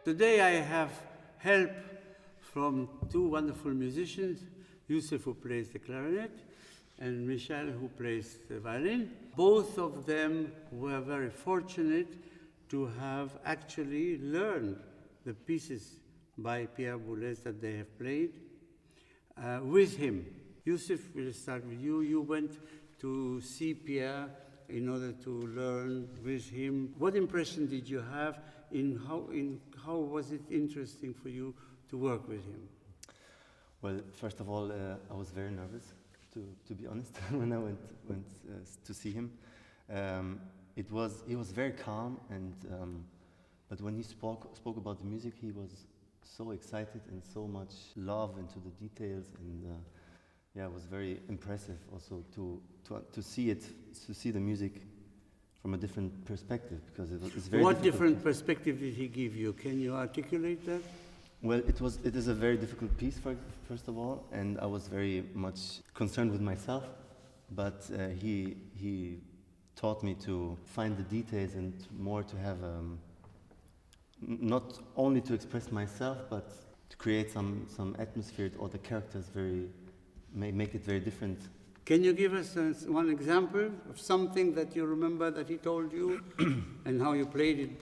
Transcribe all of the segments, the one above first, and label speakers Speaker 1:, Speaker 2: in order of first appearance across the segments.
Speaker 1: Today I have help from two wonderful musicians, Yusuf, who plays the clarinet, and Michel, who plays the violin. Both of them were very fortunate to have actually learned the pieces by Pierre Boulez that they have played with him. Yusuf, we'll start with you. You went to see Pierre in order to learn with him. What impression did you have how was it interesting for you to work with him?
Speaker 2: Well, first of all, I was very nervous, to be honest, when I went to see him. He was very calm, and but when he spoke about the music, he was so excited and so much love into the details, and yeah, it was very impressive also to see the music from a different perspective, because it's very.
Speaker 1: What different perspective did he give you? Can you articulate that?
Speaker 2: Well, it is a very difficult piece, first of all, and I was very much concerned with myself, but he taught me to find the details and more to have not only to express myself, but to create some atmosphere, or the characters make it very different.
Speaker 1: Can you give us one example of something that you remember that he told you and how you played it?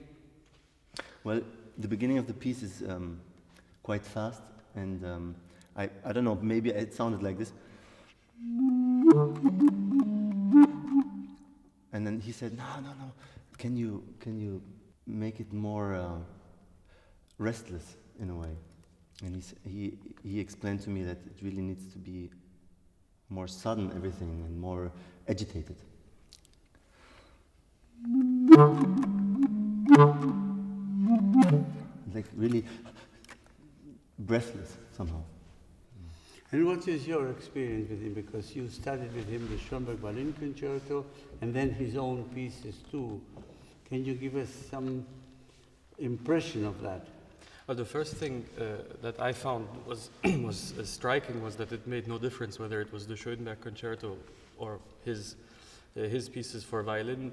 Speaker 2: Well, the beginning of the piece is quite fast, and I don't know, maybe it sounded like this. And then he said, no, can you make it more restless in a way? And he explained to me that it really needs to be more sudden, everything, and more agitated. Like really breathless somehow.
Speaker 1: And what is your experience with him? Because you studied with him the Schoenberg Violin Concerto and then his own pieces too. Can you give us some impression of that?
Speaker 3: Well, the first thing that I found was striking was that it made no difference whether it was the Schoenberg Concerto or his pieces for violin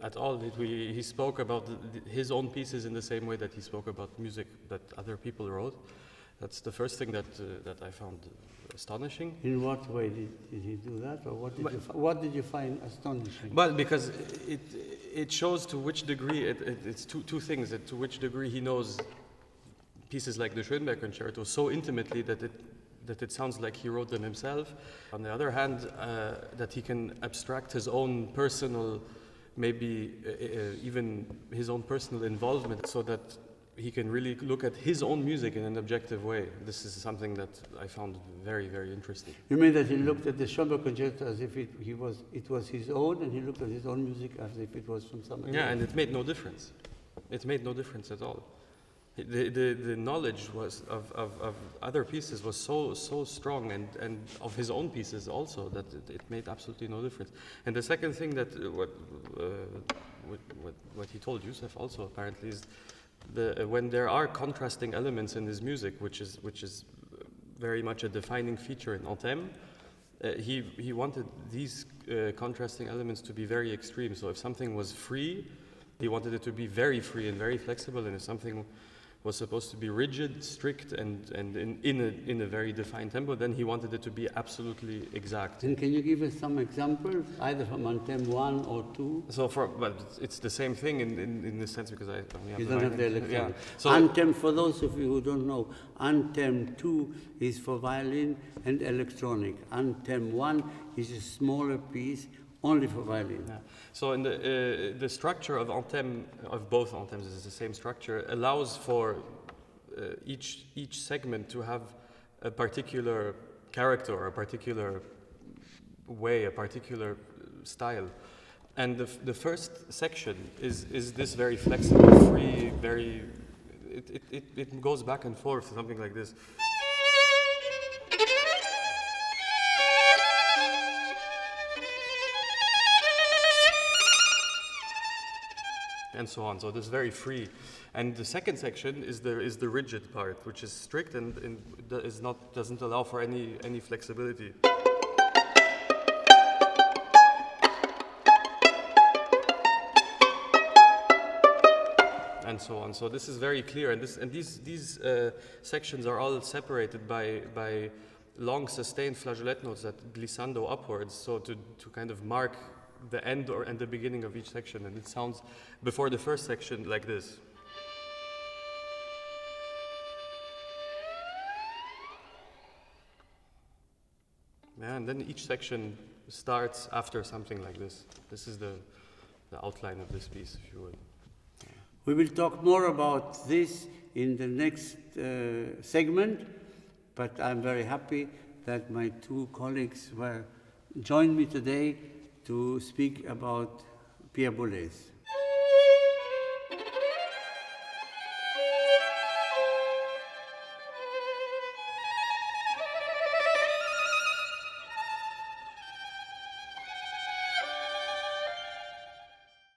Speaker 3: at all. He spoke about his own pieces in the same way that he spoke about music that other people wrote. That's the first thing that I found astonishing.
Speaker 1: In what way did he do that, or what did you find astonishing?
Speaker 3: Well, because it shows to which degree it's two things. To which degree he knows pieces like the Schoenberg Concerto so intimately that it sounds like he wrote them himself. On the other hand, that he can abstract his own personal, maybe even his own personal involvement, so that he can really look at his own music in an objective way. This is something that I found very, very interesting.
Speaker 1: You mean that he looked at the Schoenberg Concerto as if it was his own, and he looked at his own music as if it was from somebody else?
Speaker 3: Yeah, and it made no difference. It made no difference at all. The knowledge was of other pieces was so strong, and of his own pieces also, that it made absolutely no difference. And the second thing that what he told Yusuf also apparently is when there are contrasting elements in his music, which is very much a defining feature in Anthémes, he wanted these contrasting elements to be very extreme. So if something was free, he wanted it to be very free and very flexible, and if something was supposed to be rigid, strict, and in a very defined tempo, then he wanted it to be absolutely exact.
Speaker 1: And can you give us some examples, either from Anthem 1 or 2?
Speaker 3: So it's the same thing in the sense, because I only have
Speaker 1: you don't have the electronic.
Speaker 3: Yeah. So
Speaker 1: Anthem, for those of you who don't know, Anthem 2 is for violin and electronic. Anthem 1 is a smaller piece, only for violin.
Speaker 3: Yeah. So in the structure of Anthem, of both Anthems, is the same structure, allows for each segment to have a particular character, or a particular way, a particular style. And the first section is this very flexible, free, very. It goes back and forth, something like this. And so on. So this is very free. And the second section is the rigid part, which is strict and doesn't allow for any flexibility. and so on. So this is very clear, and these sections are all separated by long sustained flageolet notes that glissando upwards, so to kind of mark the end and the beginning of each section, and it sounds before the first section like this. Yeah, and then each section starts after something like this. This is the outline of this piece, if you would.
Speaker 1: We will talk more about this in the next segment, but I'm very happy that my two colleagues joined me today to speak about Pierre Boulez.